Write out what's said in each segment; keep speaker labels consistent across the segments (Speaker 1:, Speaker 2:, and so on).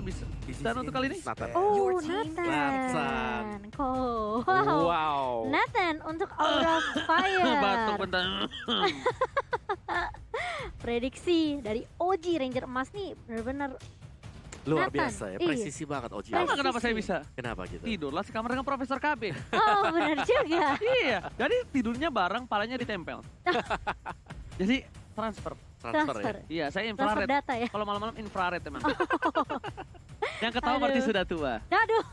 Speaker 1: bisa. Dan untuk kali ini
Speaker 2: Nathan.
Speaker 3: Oh,
Speaker 2: Nathan.
Speaker 3: Nathan. Oh, wow.
Speaker 2: Wow.
Speaker 3: Nathan untuk Aura Fire.
Speaker 1: batuk bentar.
Speaker 3: Prediksi dari OG Ranger Emas nih benar-benar
Speaker 2: Luar
Speaker 3: Nathan.
Speaker 2: biasa ya,
Speaker 3: Iya.
Speaker 2: presisi banget OG.
Speaker 1: Tahu nggak
Speaker 3: Presisi.
Speaker 1: kenapa saya bisa?
Speaker 2: Kenapa gitu?
Speaker 1: Tidurlah sekamar dengan Profesor KB.
Speaker 3: Oh, benar juga.
Speaker 1: Iya, jadi tidurnya bareng, palanya ditempel. Jadi transfer.
Speaker 2: Transfer ya.
Speaker 3: Transfer.
Speaker 1: Iya, saya
Speaker 3: Transfer
Speaker 1: infrared.
Speaker 3: data ya.
Speaker 1: Kalau malam-malam infrared emang. Yang ketawa
Speaker 3: Aduh.
Speaker 1: berarti sudah tua.
Speaker 3: Aduh,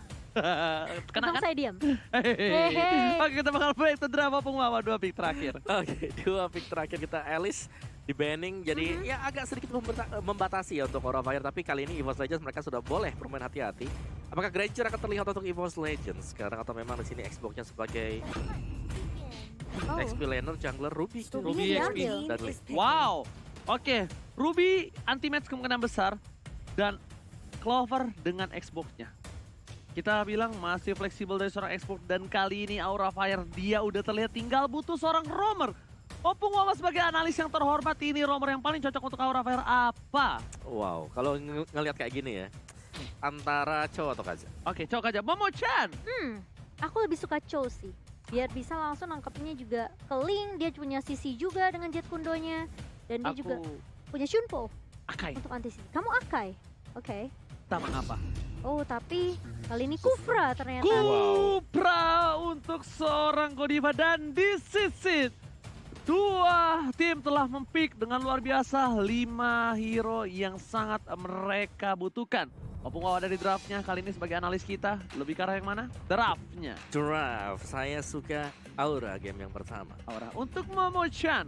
Speaker 1: Kena
Speaker 3: untung
Speaker 1: kan?
Speaker 3: saya diam.
Speaker 1: Hehehe. Oke, kita bakal break to drama pengwawa 2 pick terakhir.
Speaker 2: Oke, 2 pick terakhir kita Alice di banning, jadi ya agak sedikit membatasi ya untuk Aura Fire, tapi kali ini EVOS Legends mereka sudah boleh bermain hati-hati. Apakah Granger akan terlihat untuk EVOS Legends sekarang atau memang di sini Xbox-nya sebagai
Speaker 3: Oh,
Speaker 2: XP laner, jungler, Ruby,
Speaker 3: Ruby
Speaker 1: XP.
Speaker 3: diambil.
Speaker 2: dan Lee.
Speaker 1: Wow. Oke, Ruby anti-match kemungkinan besar dan Clover dengan Xbox-nya. Kita bilang masih fleksibel dari seorang Xbox dan kali ini Aura Fire dia udah terlihat tinggal butuh seorang roamer. Opung Wawa sebagai analis yang terhormat, ini roamer yang paling cocok untuk Aura Fire apa?
Speaker 2: Wow, kalau ngelihat kayak gini ya, antara cowok atau Kaza?
Speaker 1: Oke, cok aja. Momo-chan.
Speaker 3: Aku lebih suka Cho sih. Biar bisa langsung nangkepnya juga ke Link, dia punya sisi juga dengan Jet Kundonya. Dan dia juga punya Shunpo
Speaker 1: Akai.
Speaker 3: untuk anti-sisi. Kamu Akai? Oke.
Speaker 1: Tamang apa?
Speaker 3: Oh, tapi kali ini Kufra ternyata.
Speaker 1: Kupra untuk seorang Godiva dan di sisi dua tim telah mempick dengan luar biasa 5 hero yang sangat mereka butuhkan. Opung Wawa dari draftnya kali ini sebagai analis kita lebih ke arah yang mana? Draftnya.
Speaker 2: Draft, saya suka Aura game yang pertama.
Speaker 1: Aura untuk Momo-chan.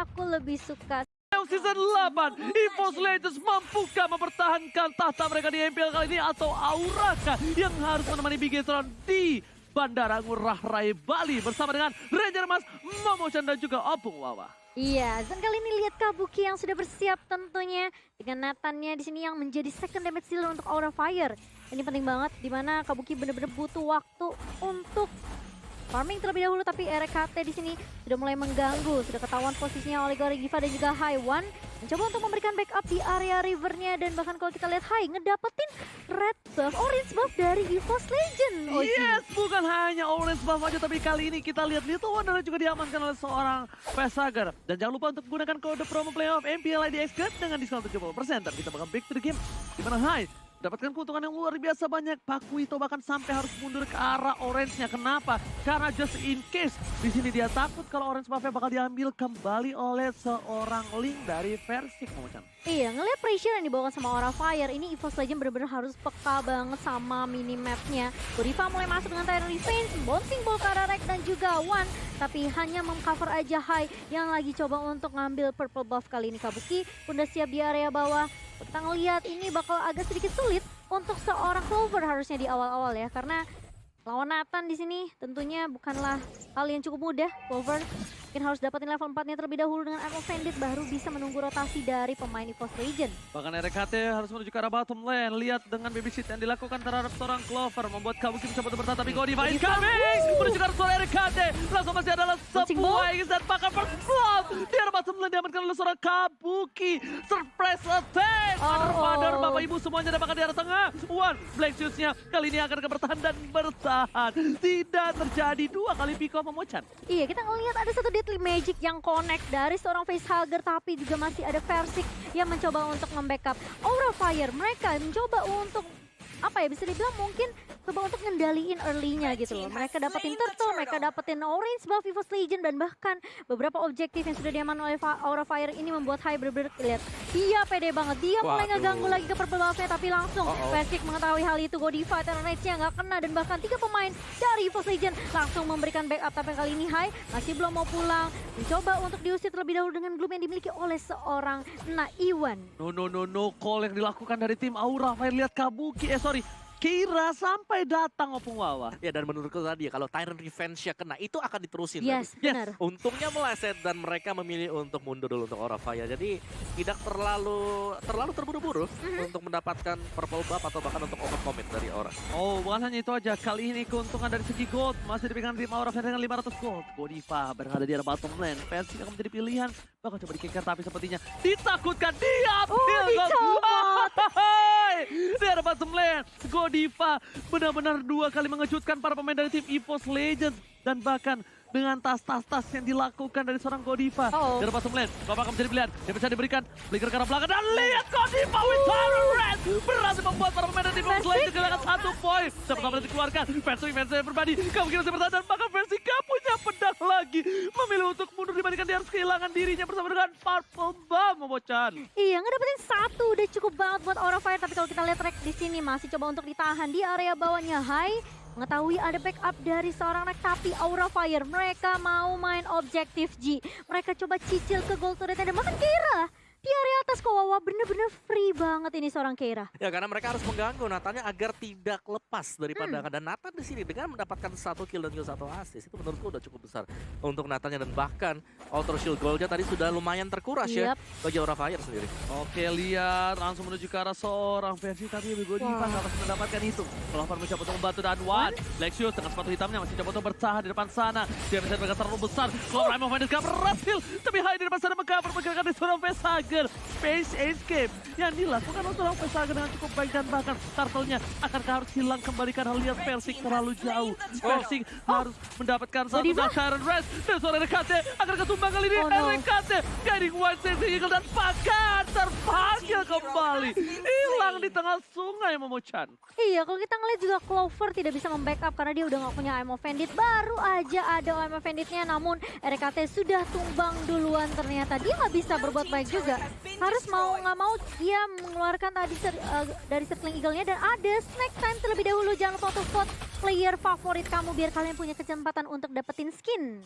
Speaker 3: Aku lebih suka
Speaker 1: Season 8, EVOS Legends mampukah mempertahankan tahta mereka di MPL kali ini atau Auraka yang harus menemani Bigetron di Bandara Ngurah Rai Bali bersama dengan Ranger Mas, Momo-chan dan juga Opung Wawa.
Speaker 3: Iya, dan kali ini lihat Kabuki yang sudah bersiap tentunya dengan Nathannya di sini yang menjadi second damage dealer untuk Aura Fire. Ini penting banget di mana Kabuki benar-benar butuh waktu untuk farming terlebih dahulu, tapi RKT di sini sudah mulai mengganggu. Sudah ketahuan posisinya oleh Giva dan juga Haiwan. Mencoba untuk memberikan backup di area rivernya dan bahkan kalau kita lihat Hai ngedapetin red buff, orange buff dari EVOS Legend.
Speaker 1: Yes, bukan hanya orange buff aja, tapi kali ini kita lihat Little Wonder juga diamankan oleh seorang Pesager. Dan jangan lupa untuk gunakan kode promo playoff MPL IDX Code dengan diskon 70%. Dan kita bakal back to the game. Dimana Hai dapatkan keuntungan yang luar biasa banyak. Pakuito bahkan sampai harus mundur ke arah orange-nya. Kenapa? Karena just in case di sini dia takut kalau orange buff-nya bakal diambil kembali oleh seorang Link dari Versik, Momo-chan.
Speaker 3: Iya, ngeliat pressure yang dibawa sama Aura Fire, ini EVOS Legend bener-bener harus peka banget sama minimapnya. Godiva mulai masuk dengan Tyrant Defense, bouncing ball ke arah Rek dan juga One, tapi hanya mengcover aja Hai yang lagi coba untuk ngambil purple buff. Kali ini Kabuki udah siap di area bawah. Kita ngeliat ini bakal agak sedikit sulit untuk seorang Clover harusnya di awal-awal ya, karena lawan Nathan di sini tentunya bukanlah hal yang cukup mudah. Clover mungkin harus dapetin level 4-nya terlebih dahulu dengan Arrow Bandit, baru bisa menunggu rotasi dari pemain EVOS Legend.
Speaker 1: Bahkan RKT harus menuju ke arah bottom lane. Lihat dengan babysit yang dilakukan terhadap seorang Clover membuat Kabuki bisa bertahan, tapi Godiva incoming menuju ke arah seorang RKT. Langsung masih adalah sebuah X dan bahkan first blood di arah bottom lane diamankan oleh seorang Kabuki. Surprise attack. Father, bapak ibu semuanya dapatkan di arah tengah. One Black Shoes-nya kali ini akan bertahan dan bertahan. Tidak terjadi 2 kali pick off Momo-chan.
Speaker 3: Iya, kita ngelihat ada satu Deadly Magic yang connect dari seorang facehugger, tapi juga masih ada Versik yang mencoba untuk membackup Aura Fire. Mereka mencoba untuk apa ya, bisa dibilang mungkin coba untuk ngendaliin early-nya gitu loh. Mereka dapetin turtle, mereka dapetin orange buff EVOS Legend, dan bahkan beberapa objektif yang sudah diaman oleh Aura Fire ini membuat Hai bener-bener lihat dia pede banget. Dia mulai ngeganggu lagi ke purple buff-nya, tapi langsung Versik mengetahui hal itu. Godiva Terran Rage-nya nggak kena, dan bahkan 3 pemain dari EVOS Legend langsung memberikan backup. Tapi kali ini Hai masih belum mau pulang, mencoba untuk diusir terlebih dahulu dengan gloom yang dimiliki oleh seorang Naiwan.
Speaker 1: No call yang dilakukan dari tim Aura Fire. Lihat Kabuki, Kira sampai datang Opung Wawa.
Speaker 2: Ya, dan menurutku tadi ya, kalau Tyrant Revenge-nya kena, itu akan diterusin
Speaker 3: Yes,
Speaker 2: tadi.
Speaker 3: benar.
Speaker 2: Untungnya meleset dan mereka memilih untuk mundur dulu untuk Aura Fire. Jadi tidak terlalu terburu-buru untuk mendapatkan purple buff atau bahkan untuk overcommit dari Aura.
Speaker 1: Oh, bukan hanya itu aja. Kali ini keuntungan dari segi gold masih dipegang tim Aura Fire dengan 500 gold. Godiva berada di arah bottom lane. Versik akan menjadi pilihan. Bakal coba dikeker, tapi sepertinya ditakutkan. Dia
Speaker 3: dicomot.
Speaker 1: bottom lane. Godiva benar-benar 2 kali mengejutkan para pemain dari tim EVOS Legends. Dan bahkan dengan tas-tas yang dilakukan dari seorang Godiva. Dari bottom lane, Bapak akan menjadi pilihan. Dia bisa diberikan flicker ke arah belakang. Dan lihat Godiva with Tyrant Red. Berhasil membuat para pemain dari tim EVOS Legends kehilangan 1 poin. Sama-sama dikeluarkan. Versi yang berbadi. Kamu kira bertahan dan bahkan versi gak punya pedang lagi. Memilih untuk mundur dibandingkan dia harus kehilangan dirinya bersama dengan Purple Bomb, Momocan.
Speaker 3: Iya, ngedapetin 1 udah cukup banget buat Aura Fire. Tapi kalau kita lihat track di sini masih coba untuk ditahan di area bawahnya. Mengetahui ada backup dari seorang Rek, tapi Aura Fire mereka mau main objektif G. Mereka coba cicil ke gold turretnya dan bahkan Keira di area atas kok. Wawa bener-bener free banget ini seorang Keira.
Speaker 2: Ya karena mereka harus mengganggu Nathannya agar tidak lepas dari pandangan. Dan Nathan di sini dengan mendapatkan 1 kill dan juga 1 assist itu menurutku udah cukup besar untuk Nathannya. Dan bahkan Auto Shield Gold-nya tadi sudah lumayan terkuras ya bagi Aura Fire sendiri.
Speaker 1: Oke, lihat langsung menuju ke arah seorang versi tapi Godiva nggak bisa mendapatkan itu. Clover mencoba untuk membantu dan Lexius dengan sepatu hitamnya masih coba untuk bertahan di depan sana. Dia bisa mereka terlalu besar. Clover Rhyme of Madness gak berhasil. Tapi Hai di depan sana mengcover pergerakan dari seorang Facehugger. Space Escape yang dilakukan oleh seorang Facehugger dengan cukup baik dan bahkan turtle-nya akankah harus hilang kembali karena lihat Persik terlalu jauh. Persik harus mendapatkan satu Tyrant Red dan seorang RKT akan ketumbang kali ini. RKT guiding one safety eagle dan bahkan terpanggil kembali. Hilang di tengah sungai, Momocan.
Speaker 3: Iya, kalau kita ngeliat juga Clover tidak bisa membackup karena dia udah gak punya Eye of Bandit. Baru aja ada Eye of Banditnya, namun RKT sudah tumbang duluan. Ternyata dia gak bisa berbuat baik juga. Harus mau nggak mau dia mengeluarkan tadi dari circling eagle-nya dan ada snack time terlebih dahulu. Jangan lupa untuk vote player favorit kamu biar kalian punya kesempatan untuk dapetin skin.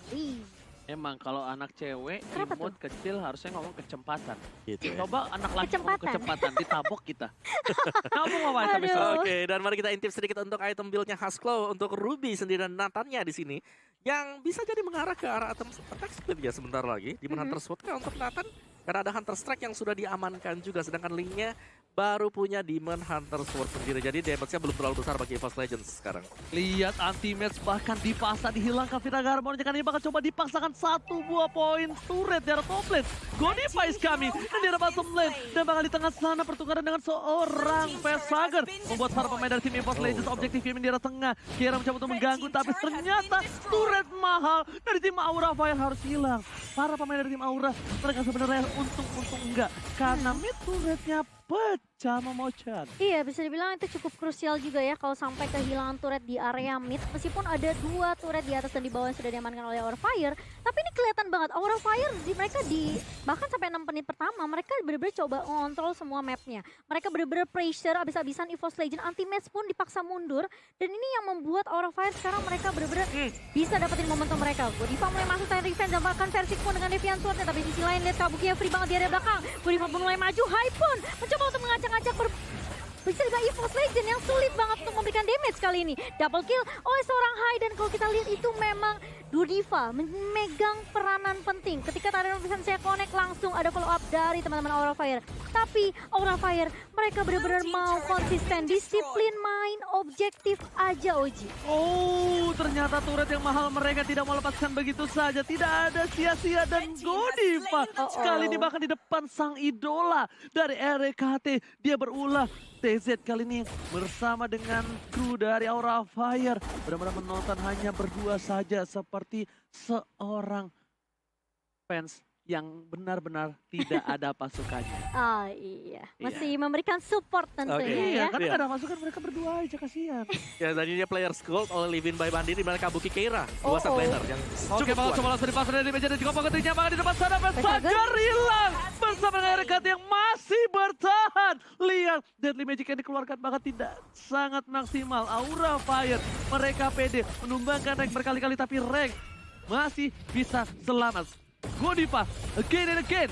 Speaker 1: Emang kalau anak cewek
Speaker 3: Kenapa
Speaker 1: imut kecil harusnya ngomong kecepatan.
Speaker 2: Gitu ya.
Speaker 1: Coba anak laki ngomong kecepatan ditabok kita. Kamu ngapain tapi
Speaker 2: Oke, dan mari kita intip sedikit untuk item build-nya Haskell untuk Ruby sendiri dan Nathannya di sini. Yang bisa jadi mengarah ke arah item attack speed ya sebentar lagi. Demon Hunter Sword kan untuk Nathan. Karena ada Hunter Strike yang sudah diamankan juga. Sedangkan Link-nya baru punya Demon Hunter Sword sendiri. Jadi damage-nya belum terlalu besar bagi EVOS Legends sekarang.
Speaker 1: Lihat anti-match bahkan dipaksa dihilangkan Vita Garmon. Kan ini bakal coba dipaksakan 1 buah poin turret di arah top lane. Godiva is coming dan di arah bottom lane. Dan bakal di tengah sana pertukaran dengan seorang Facehugger. Membuat para pemain dari tim EVOS Legends objektif di arah tengah. Kira mencoba untuk mengganggu tapi ternyata turret mahal dari tim Aura Fire harus hilang. Para pemain dari tim Aura mereka sebenarnya untung enggak. Karena mid turretnya pecah, Momocan.
Speaker 3: Iya, bisa dibilang itu cukup krusial juga ya kalau sampai kehilangan turret di area mid. Meskipun ada 2 turret di atas dan di bawah yang sudah diamankan oleh Aura Fire, tapi ini kelihatan banget Aura Fire bahkan sampai 6 menit pertama mereka benar-benar coba mengontrol semua mapnya. Mereka benar-benar pressure abis-abisan EVOS Legends, anti-match pun dipaksa mundur dan ini yang membuat Aura Fire sekarang mereka benar-benar bisa dapetin momentum mereka. Godiva mulai masuk time defense dan bahkan versi pun dengan Deviant Sword-nya, tapi di sisi lain lihat Kabuki yang free banget di area belakang. Godiva pun mulai maju, Hai pun mencoba untuk mengacak-acak bisa dibilang EVOS Legends yang sulit banget untuk memberikan damage kali ini. Double kill oleh seorang Hai dan kalau kita lihat itu memang Godiva memegang peranan penting. Ketika Tyrant Defense-nya connect langsung ada follow up dari teman-teman Aura Fire. Tapi Aura Fire mereka benar-benar mau konsisten, disiplin main objektif aja Oji.
Speaker 1: Oh, ternyata turret yang mahal mereka tidak mau lepaskan begitu saja. Tidak ada sia-sia dan Godiva sekali ini bahkan di depan sang idola dari RKT. Dia berulah. TZ kali ini bersama dengan kru dari Aura Fire benar-benar menonton hanya berdua saja seperti seorang fans yang benar-benar tidak ada pasukannya.
Speaker 3: Ah iya, masih memberikan support tentunya ya.
Speaker 1: Karena gak ada pasukan mereka berdua aja, kasihan.
Speaker 2: Ya tadi dia players gold oleh Livin by Bandi di mana Kabuki Keira. 2 sublaner yang
Speaker 1: Oke, bakal coba langsung dipasang dari meja dan juga pengetiknya bahkan di depan sana. Facehugger hilang bersama dengan RKT yang masih bertahan. Lihat, Deadly Magic yang dikeluarkan bahkan tidak sangat maksimal. Aura Fire, mereka pede menumbangkan rank berkali-kali tapi rank masih bisa selamat. Godiva again and again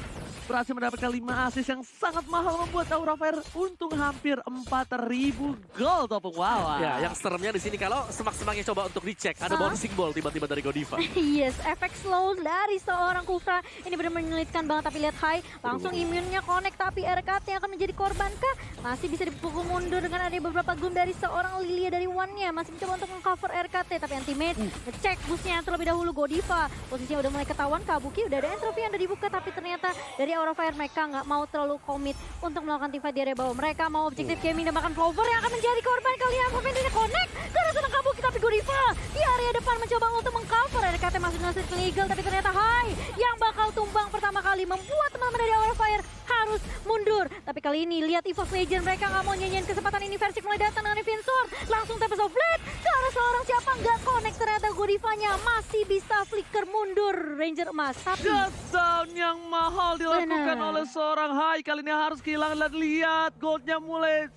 Speaker 1: berhasil mendapatkan 5 assist yang sangat mahal membuat Aura Fire untung hampir 4.000 gold ataupun wow.
Speaker 2: Ya, yang seremnya di sini kalau semak-semaknya coba untuk dicek ada bouncing ball tiba-tiba dari Godiva.
Speaker 3: Yes, efek slow dari seorang Kufra ini benar-benar menyulitkan banget tapi lihat Hai langsung imunnya connect tapi RKT yang akan menjadi korban kah? Masih bisa dipukul mundur dengan ada beberapa gun dari seorang Lilia dari One-nya masih mencoba untuk mengcover RKT tapi anti-mate ngecek busnya terlebih dahulu. Godiva posisinya udah mulai ketahuan, Kabuki udah ada entropy yang udah dibuka tapi ternyata dari Aura Fire, mereka nggak mau terlalu komit untuk melakukan teamfight di area bawah. Mereka mau objektif gaming dan bahkan Clover yang akan menjadi korban kali ini. Apa ini connect? Karena sedang Kabuki tapi Godiva di area depan mencoba untuk mengcover. RKT masih ngasih legal tapi ternyata Hai yang bakal tumbang pertama kali membuat teman-teman dari Aura Fire harus mundur. Tapi kali ini lihat EVOS Legend, mereka nggak mau nyanyiin kesempatan ini. Versik mulai datang dengan Invincible, langsung Tempest of Blade ke arah seorang siapa nggak connect, ternyata Godivanya masih bisa flicker mundur Ranger emas. Tapi
Speaker 1: Shutdown yang mahal dilakukan
Speaker 3: Benar.
Speaker 1: oleh seorang Hai. Kali ini harus kehilangan dan lihat goldnya mulai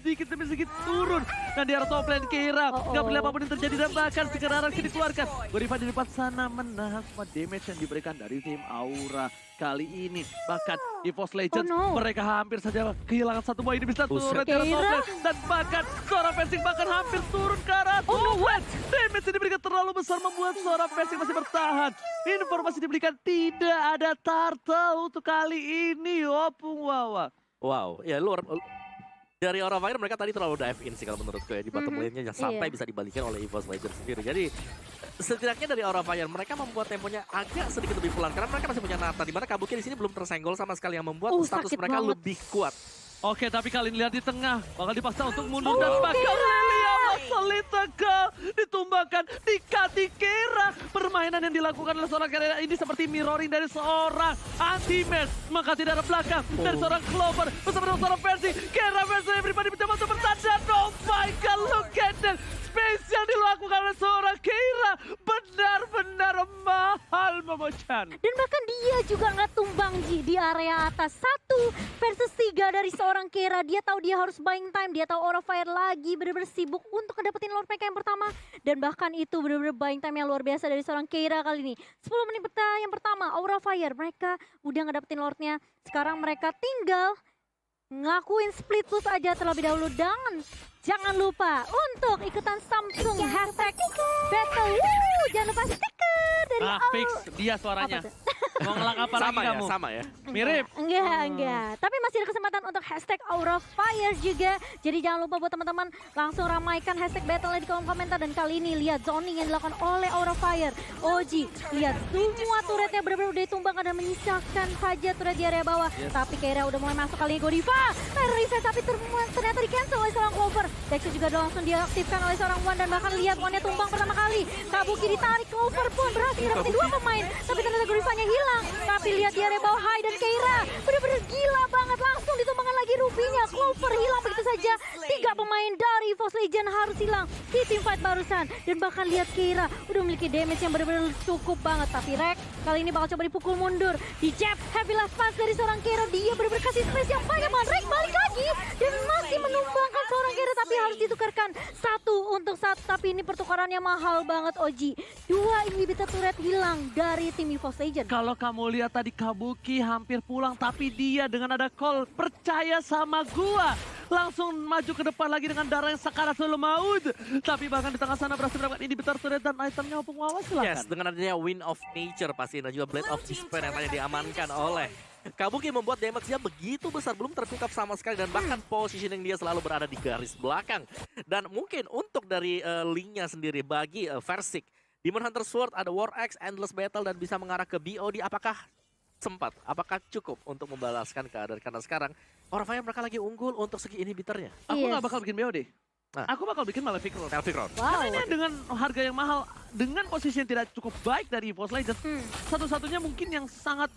Speaker 1: sedikit demi sedikit turun. Dan di arah top lane Keira. Gak boleh apapun yang terjadi dan bahkan sekarang dikeluarkan. Godiva di depan sana menahan semua damage yang diberikan dari tim Aura. Kali ini bahkan EVOS Legends mereka hampir saja kehilangan satu buah ini bisa turun ke arah top lane. Dan bahkan seorang Versing bahkan hampir turun ke arah top lane. Damage yang diberikan terlalu besar membuat seorang Versing masih bertahan. Informasi diberikan tidak ada turtle untuk kali ini. Opung Wawa.
Speaker 2: Wow, ya luar dari Aura Fire mereka tadi terlalu dive in sih kalau menurutku ya di bottom lane-nya yang sampai bisa dibalikan oleh EVOS Legends sendiri. Jadi setidaknya dari Aura Fire mereka membuat temponya agak sedikit lebih pelan karena mereka masih punya Nata di mana Kabuki di sini belum tersenggol sama sekali yang membuat status mereka lebih kuat.
Speaker 1: Oke, tapi kali ini lihat di tengah bakal dipaksa untuk mundur dan bakal Lilia Solitega ditumbangkan di Keira. Permainan yang dilakukan oleh seorang Keira ini seperti mirroring dari seorang anti-match. Maka tidak ada belakang dari seorang Clover bersama dengan seorang versi Keira versi everybody mencoba untuk bertahan. Oh my god, look at that space yang dilakukan oleh seorang Keira. Benar-benar mahal, Momo-chan.
Speaker 3: dan bahkan dia juga nggak tumbang Ji di area atas. 1 versus 3 dari seorang Keira. Dia tahu dia harus buying time. Dia tahu Aura Fire lagi benar-benar sibuk untuk ngedapetin Lord mereka yang pertama. Dan bahkan itu benar-benar buying time yang luar biasa dari seorang Keira kali ini. 10 menit yang pertama Aura Fire. Mereka udah ngedapetin Lordnya. Sekarang mereka tinggal ngakuin split push aja terlebih dahulu. Dan jangan lupa untuk ikutan Samsung hashtag battle. Jangan lupa stiker dari
Speaker 1: Fix dia suaranya. Mau ngelak apa lagi kamu?
Speaker 2: Sama ya.
Speaker 1: Mirip.
Speaker 3: Enggak. Tapi masih ada kesempatan untuk hashtag Aura Fire juga. Jadi jangan lupa buat teman-teman langsung ramaikan hashtag battle di kolom komentar. Dan kali ini lihat zoning yang dilakukan oleh Aura Fire. Oji, lihat semua turretnya benar-benar udah ditumbangkan dan menyisakan saja turret di area bawah. Tapi Keira udah mulai masuk kali ini. Godiva, reset tapi ternyata di cancel oleh seorang Clover. Dexter juga udah langsung diaktifkan oleh seorang Wan. Dan bahkan lihat Wannya tumbang pertama kali. Kabuki ditarik, Clover pun berhasil dapetin 2 pemain. Tapi ternyata Godivanya hilang. Tapi lihat di area bawah Hai dan Keira benar-benar gila banget, langsung ditumbangkan lagi Rupinya. Clover hilang begitu saja. 3 pemain dari EVOS Legend harus hilang di teamfight barusan. Dan bahkan lihat Keira udah memiliki damage yang benar-benar cukup banget. Tapi Rek kali ini bakal coba dipukul mundur. Di jab heavy last pass dari seorang Keira. Dia benar-benar kasih space yang banyak banget. Rek balik lagi dan masih menumbangkan seorang Keira, tapi harus ditukarkan 1 untuk 1. Tapi ini pertukarannya mahal banget Oji. 2 inhibitor turret hilang dari tim EVOS Legend.
Speaker 1: Kalau kamu lihat tadi Kabuki hampir pulang, tapi dia dengan ada call percaya sama gua. Langsung maju ke depan lagi dengan darah yang sakaratul maut. Tapi bahkan di tengah sana berhasil mendapatkan inhibitor turret dan itemnya Opung Wawa, silakan.
Speaker 2: Yes, dengan adanya Wind of Nature pasti dan juga Blade of Despair yang tadi diamankan oleh Kabuki membuat damage-nya begitu besar, belum terpick up sama sekali dan bahkan positioning dia selalu berada di garis belakang. Dan mungkin untuk dari link-nya sendiri bagi Versik, Demon Hunter Sword, ada War Axe, Endless Battle dan bisa mengarah ke BOD, apakah sempat, apakah cukup untuk membalaskan keadaan? Karena sekarang Aura Fire mereka lagi unggul untuk segi inhibitornya.
Speaker 1: Aku nggak bakal bikin BOD.
Speaker 2: Nah.
Speaker 1: Aku bakal bikin Malefic Road.
Speaker 2: Wow.
Speaker 1: Karena ini dengan harga yang mahal, dengan posisi yang tidak cukup baik dari EVOS Legends, satu-satunya mungkin yang sangat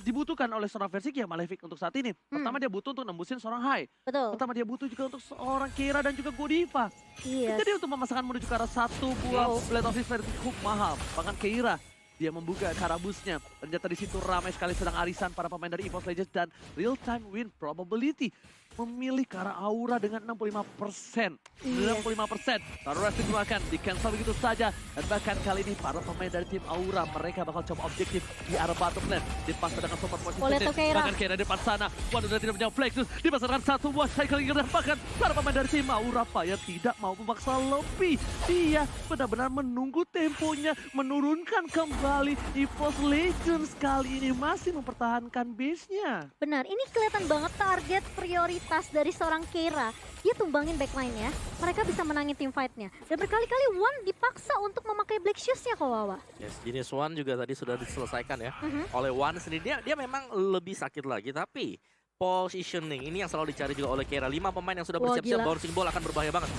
Speaker 1: dibutuhkan oleh seorang Versik ya Malefic untuk saat ini. Pertama dia butuh untuk nembusin seorang Hai.
Speaker 3: Betul.
Speaker 1: Pertama dia butuh juga untuk seorang Keira dan juga Godiva.
Speaker 3: Yes.
Speaker 1: Jadi untuk memasangkan menuju ke arah 1 buah Blade of Despair cukup mahal. Bahkan Keira dia membuka karabusnya. Ternyata di situ ramai sekali sedang arisan para pemain dari EVOS Legends dan real time win probability memilih ke arah Aura dengan 65%. 65%. Taruh rest digunakan, di cancel begitu saja. Dan bahkan kali ini para pemain dari tim Aura, mereka bakal coba objektif di arah bottom lane. Dipaksa dengan support position. Bahkan Keira di depan sana. Waduh, sudah tidak punya Plexus. Dipasarkan 1 buah cycle dan bahkan para pemain dari tim Aura Fire tidak mau memaksa lebih. Dia benar-benar menunggu temponya, menurunkan kembali. EVOS Legends kali ini masih mempertahankan base-nya.
Speaker 3: Benar, ini kelihatan banget target prioritas atas dari seorang Keira, dia tumbangin backline-nya, mereka bisa menangin team fight-nya. Dan berkali-kali One dipaksa untuk memakai Black Shoes-nya Wawa.
Speaker 2: Yes, jenis One juga tadi sudah diselesaikan ya oleh One sendiri. Dia memang lebih sakit lagi, tapi positioning ini yang selalu dicari juga oleh Keira. 5 pemain yang sudah
Speaker 3: Wah,
Speaker 2: bersiap-siap,
Speaker 3: gila.
Speaker 2: bouncing ball akan berbahaya banget.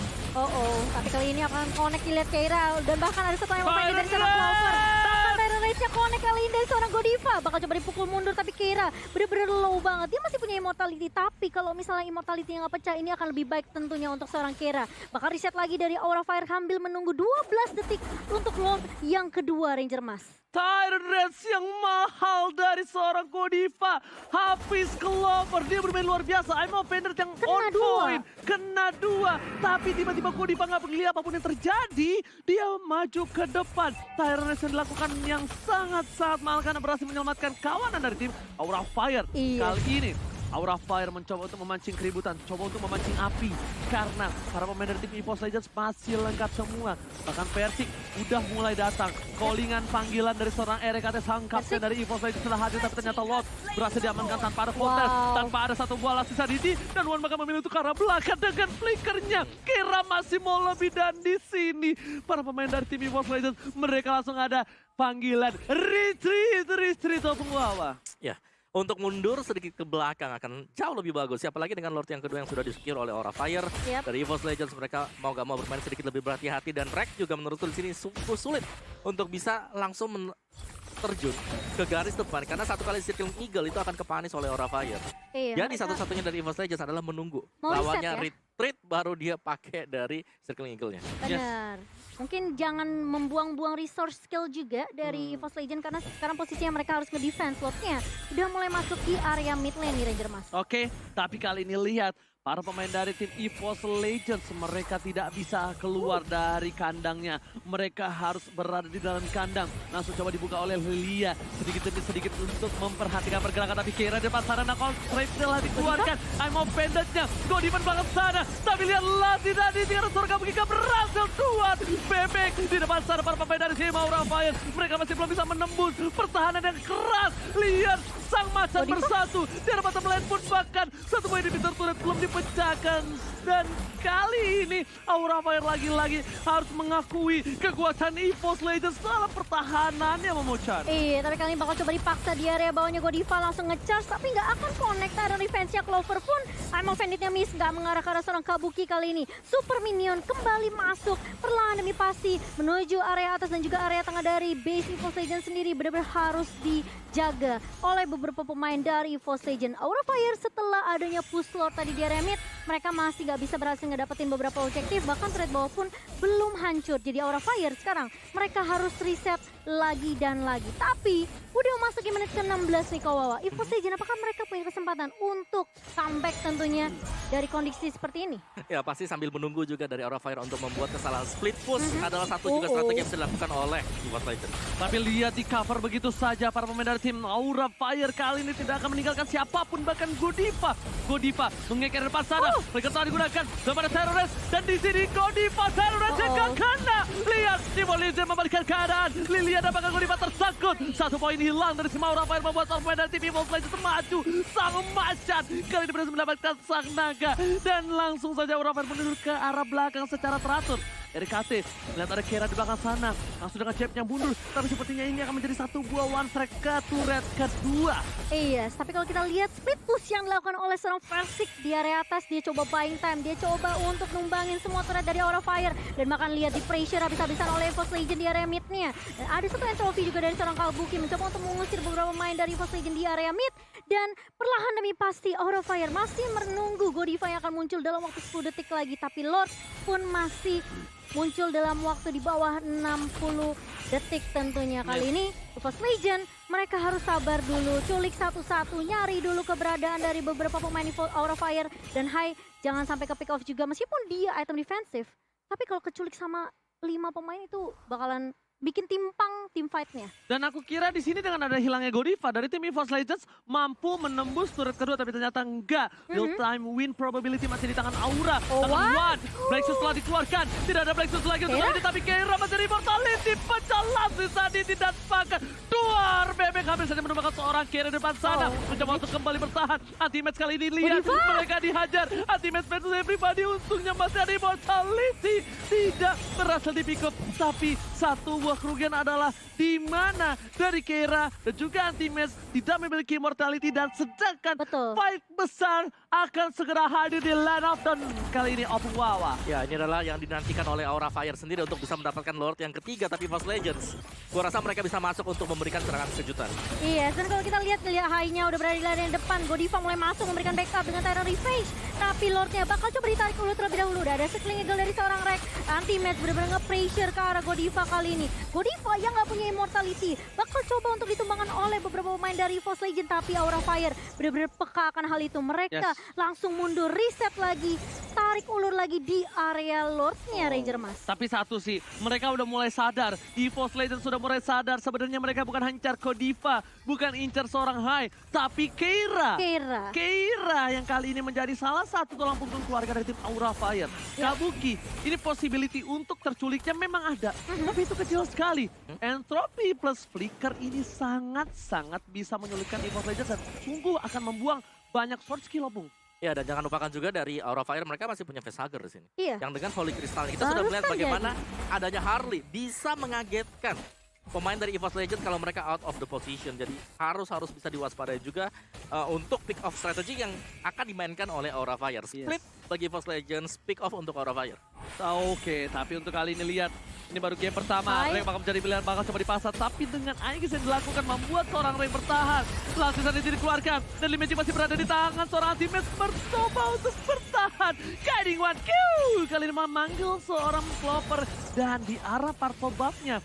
Speaker 3: Tapi kali ini akan connect dilihat Keira. Dan bahkan ada satu yang pemain dari seorang Clover. Bahkan Tyrant Rage-nya connect kali ini dari seorang Godiva. Bakal coba dipukul mundur, tapi Keira bener-bener low banget. Dia masih punya immortality, tapi kalau misalnya immortality-nya nggak pecah, ini akan lebih baik tentunya untuk seorang Keira. Bakal reset lagi dari Aura Fire sambil menunggu 12 detik untuk Lord yang kedua Ranger Mas.
Speaker 1: Tyrant Rage yang mahal dari seorang Godiva. Habis Clover, dia bermain luar biasa. I'm offender yang on point. Kena 2. Tapi tiba-tiba Godiva nggak peduli apapun yang terjadi. Dia maju ke depan. Tyrant Rage yang dilakukan yang sangat-sangat mahal karena berhasil menyelamatkan kawanan dari tim Aura Fire.
Speaker 3: Iya.
Speaker 1: Kali ini Aura Fire mencoba untuk memancing keributan, coba untuk memancing api. Karena para pemain dari tim EVOS Legends masih lengkap semua. Bahkan Persik udah mulai datang. Callingan panggilan dari seorang RKT sang kapten dari EVOS Legends telah hadir. Tapi ternyata Lord berhasil diamankan tanpa ada kontes. Tanpa ada satu bola sisa Didi. Dan Wan bakal memilih untuk ke arah belakang dengan flickernya. Kira masih mau lebih dan di sini. Para pemain dari tim EVOS Legends mereka langsung ada panggilan. Retreat untuk Wawa.
Speaker 2: Ya. Untuk mundur sedikit ke belakang akan jauh lebih bagus. Apalagi dengan Lord yang kedua yang sudah di-secure oleh Aura Fire. Dari EVOS Legends mereka mau gak mau bermain sedikit lebih berhati-hati. Dan Rek juga menurutku di sini sungguh sulit untuk bisa langsung terjun ke garis depan. Karena satu kali Circling Eagle itu akan kepanis oleh Aura Fire. Jadi satu-satunya dari EVOS Legends adalah menunggu. Lawannya retreat baru dia pakai dari Circling Eagle-nya.
Speaker 3: Benar. Mungkin jangan membuang-buang resource skill juga dari EVOS Legends karena sekarang posisinya mereka harus nge-defense. Slotnya udah mulai masuk di area mid lane nih Ranger Mas.
Speaker 1: Oke, tapi kali ini lihat para pemain dari tim EVOS Legends mereka tidak bisa keluar dari kandangnya. Mereka harus berada di dalam kandang. Langsung coba dibuka oleh Lilia sedikit demi sedikit untuk memperhatikan pergerakan. Tapi Keira di depan sana, Nakon straight telah dikeluarkan. I'm offended-nya, Godivan banget sana. Tapi lihatlah tidak di tingkat surga Bugika berhasil kuat. Bebek di depan sana para pemain dari tim Aura Fire. Mereka masih belum bisa menembus pertahanan yang keras. Lihat sang macan bersatu. Di depan top lane pun bahkan satu poin di pintu turret belum dipecahkan. Dan kali ini Aura Fire lagi-lagi harus mengakui kekuatan EVOS Legends dalam pertahanannya Momocan.
Speaker 3: Iya, tapi kali ini bakal coba dipaksa di area bawahnya Godiva langsung nge-charge tapi nggak akan connect. Ada revenge-nya Clover pun I'm offended-nya miss, nggak mengarah ke arah seorang Kabuki kali ini. Super Minion kembali masuk perlahan demi pasti menuju area atas dan juga area tengah dari base EVOS Legends sendiri. Benar-benar harus dijaga oleh beberapa pemain dari EVOS Legends. Aura Fire setelah adanya push Lord tadi di area mid, mereka masih nggak bisa berhasil ngedapetin beberapa objektif, bahkan trade bawah pun belum hancur. Jadi Aura Fire sekarang mereka harus reset lagi dan lagi. Tapi udah memasuki menit ke-16 nih Kawawa. EVOS Legends apakah mereka punya kesempatan untuk comeback tentunya dari kondisi seperti ini?
Speaker 2: Ya pasti sambil menunggu juga dari Aura Fire untuk membuat kesalahan split push adalah satu juga strategi yang bisa dilakukan oleh EVOS Legends.
Speaker 1: Tapi lihat di cover begitu saja para pemain dari tim Aura Fire kali ini tidak akan meninggalkan siapapun, bahkan Godiva. Godiva mengeker depan sana. Mereka telah digunakan kepada Terrorist dan di sini Godiva Terrorist yang gak kena. Lihat EVOS Legends membalikan keadaan. Lihat apakah Godiva tersangkut. Satu poin hilang dari si Aura Fire membuat pemain dari tim EVOS Legends maju. Sang macan kali ini berhasil mendapatkan sang naga dan langsung saja Aura Fire menuju ke arah belakang secara teratur. RKT, lihat ada Keira di belakang sana, langsung dengan jabnya mundur, tapi sepertinya ini akan menjadi satu buah one strike ke turret kedua.
Speaker 3: Iya, tapi kalau kita lihat split push yang dilakukan oleh seorang Persik di area atas, dia coba buying time, dia coba untuk numbangin semua turret dari Aura Fire, dan makan lihat di pressure habis-habisan oleh EVOS Legends di area midnya. Dan ada satu entropy juga dari seorang Kabuki mencoba untuk mengusir beberapa pemain dari EVOS Legends di area mid, dan perlahan demi pasti Aura Fire masih menunggu Godiva yang akan muncul dalam waktu 10 detik lagi, tapi Lord pun masih muncul dalam waktu di bawah 60 detik tentunya. Kali ini EVOS Legends mereka harus sabar dulu, culik satu-satu, nyari dulu keberadaan dari beberapa pemain Aura Fire. Dan jangan sampai ke pick off juga meskipun dia item defensif. Tapi kalau keculik sama 5 pemain itu bakalan bikin timpang tim fight-nya.
Speaker 1: Dan aku kira di sini dengan ada hilangnya Godiva dari tim EVOS Legends mampu menembus turret kedua, tapi ternyata enggak. Real time win probability masih di tangan Aura.
Speaker 3: Oh,
Speaker 1: Tangan
Speaker 3: what?
Speaker 1: Wan. Black Shoes telah dikeluarkan. Tidak ada Black Shoes lagi untuk
Speaker 3: Keira?
Speaker 1: ini, tapi Keira masih immortality. Pecah langsung tadi tidak sepakat. Duar bebek hampir saja menemukan seorang Keira depan sana. Mencoba untuk kembali bertahan. Anti-match kali ini lihat
Speaker 3: Godiva?
Speaker 1: mereka dihajar. Anti-match versus everybody. Untungnya masih ada immortality. Tidak berhasil di pick up. Tapi satu buah kerugian adalah di mana dari Keira dan juga Anti-Match tidak memiliki immortality, dan sedangkan
Speaker 3: Betul.
Speaker 1: fight besar akan segera hadir di Land of Dawn kali ini Open Wawa.
Speaker 2: Ya, ini adalah yang dinantikan oleh Aura Fire sendiri untuk bisa mendapatkan Lord yang ketiga, tapi EVOS Legends, gua rasa mereka bisa masuk untuk memberikan serangan kejutan.
Speaker 3: Iya, dan kalau kita lihat high-nya udah berada di lane depan, Godiva mulai masuk memberikan backup dengan Tyrant Revenge. Tapi Lordnya bakal coba ditarik dulu terlebih dahulu. Udah ada Circling Eagle dari seorang Rex. Anti-Match benar-benar nge-pressure ke arah Godiva kali ini. Godiva yang nggak punya immortality bakal coba untuk ditumbangkan oleh beberapa pemain dari EVOS Legends, tapi Aura Fire benar-benar peka akan hal itu. Mereka langsung mundur, reset lagi, tarik ulur lagi di area Lordnya Ranger Mas.
Speaker 1: Tapi satu sih, mereka udah mulai sadar. EVOS Legends sudah mulai sadar. Sebenarnya mereka bukan incar Godiva, bukan incar seorang Hai, tapi Keira. Keira yang kali ini menjadi salah satu tulang punggung keluarga dari tim Aura Fire. Kabuki, ini possibility untuk terculiknya memang ada, tapi itu kecil sekali. Entropy plus Flicker ini sangat-sangat bisa menyulitkan EVOS Legends dan sungguh akan membuang banyak sword skill, Bung.
Speaker 2: Ya, dan jangan lupakan juga dari Aura Fire, mereka masih punya Facehugger di sini.
Speaker 3: Iya.
Speaker 2: Yang dengan Holy Crystal kita sudah melihat bagaimana adanya Harley bisa mengagetkan pemain dari EVOS Legends kalau mereka out of the position. Jadi harus bisa diwaspadai juga untuk pick off strategy yang akan dimainkan oleh Aura Fire. Split bagi EVOS Legends, pick off untuk Aura Fire.
Speaker 1: Oke, tapi untuk kali ini lihat, ini baru game pertama. Rank bakal menjadi pilihan, bakal coba dipasar. Tapi dengan Aegis yang dilakukan membuat seorang Rank bertahan. Langsung saja dikeluarkan. Dan Limeji masih berada di tangan seorang Anti-Match, mencoba untuk bertahan. Guiding One Q kali ini memanggil seorang Clover. Dan di arah purple buff-nya.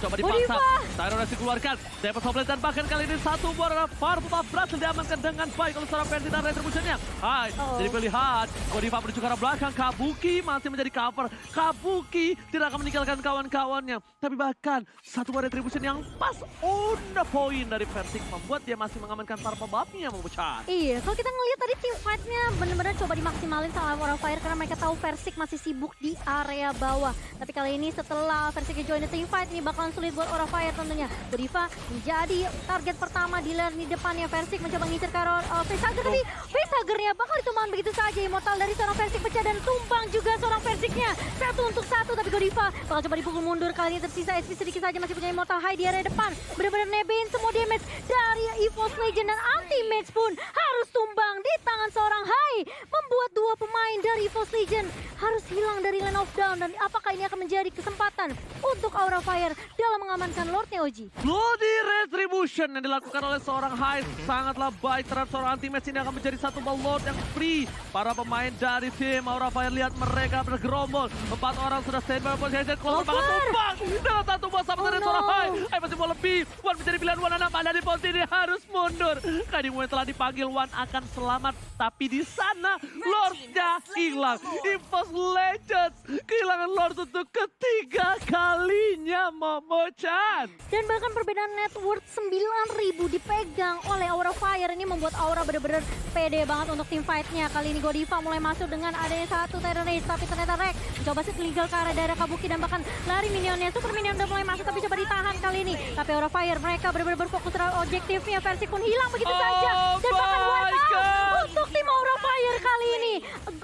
Speaker 1: Coba dipasar. Tyrone dikeluarkan. Dapat Hoblet dan bahkan kali ini satu buah purple buff berhasil diamankan dengan baik oleh seorang Fancy dan Retribution-nya. Hai, jadi pilihan. Godiva menuju ke arah belakang. Kabuki masih menjadi cover. Kabuki tidak akan meninggalkan kawan-kawannya. Tapi bahkan satu buah Retribution yang pas on the point dari Versik membuat dia masih mengamankan purple buff-nya memecah.
Speaker 3: Iya, kalau kita ngelihat tadi team fight-nya benar-benar coba dimaksimalin sama Aura Fire karena mereka tahu Versik masih sibuk di area bawah. Tapi kali ini setelah Versik join the team fight ini bakalan sulit buat Aura Fire tentunya. Godiva menjadi target pertama di lane di depannya. Versik mencoba ngincer ke arah Facehugger, tapi Facehugger-nya bakal ditumbangkan begitu saja. Immortal dari seorang Versik pecah dan tumbang juga seorang Versiknya. 1-1, tapi Godiva bakal coba dipukul mundur. Kali ini tersisa SP sedikit saja, masih punya Immortal High di area depan. Benar-benar nebein semua damage dari EVOS Legends, dan Anti-Match pun harus tumbang di tangan seorang High. Membuat dua pemain dari EVOS Legends harus hilang dari Land of Dawn. Dan apakah ini akan menjadi kesempatan untuk Aura Fire dalam mengamankan Lordnya, Oji?
Speaker 1: Bloody Retribution yang dilakukan oleh seorang Hyde sangatlah baik terhadap seorang Anti-Match. Ini akan menjadi satu ball Lord yang free. Para pemain dari tim Aura Fire, lihat mereka bergerombol. 4 orang sudah standby posisi. Clover banget tumbang dengan satu buah sama dari seorang Hyde. Masih mau lebih. Wan menjadi pilihan. Wan anak pada di posisi ini harus mundur. Kali ini telah dipanggil, Wan akan selamat. Tapi di sana Lordnya hilang. EVOS Legends kehilangan Lord untuk ketiga kalinya, Momo-chan.
Speaker 3: Dan bahkan perbedaan net worth 9.000 dipegang oleh Aura Fire. Ini membuat Aura benar-benar pede banget untuk tim fight-nya. Kali ini Godiva mulai masuk dengan adanya satu Tyrant Rage, tapi ternyata Rex mencoba legal ke arah daerah Kabuki dan bahkan lari minionnya. Super minion udah mulai masuk tapi coba ditahan kali ini. Tapi Aura Fire mereka benar-benar berfokus terhadap objektifnya. Versi pun hilang begitu saja. Dan bahkan one out untuk tim Aura Fire kali ini.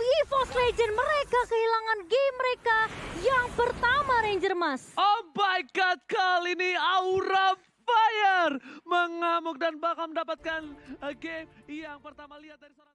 Speaker 3: EVOS Legends mereka kehilangan game mereka yang pertama, Ranger Mas.
Speaker 1: Oh my god, kali ini Aura Fire mengamuk dan bakal mendapatkan game yang pertama. Lihat dari seorang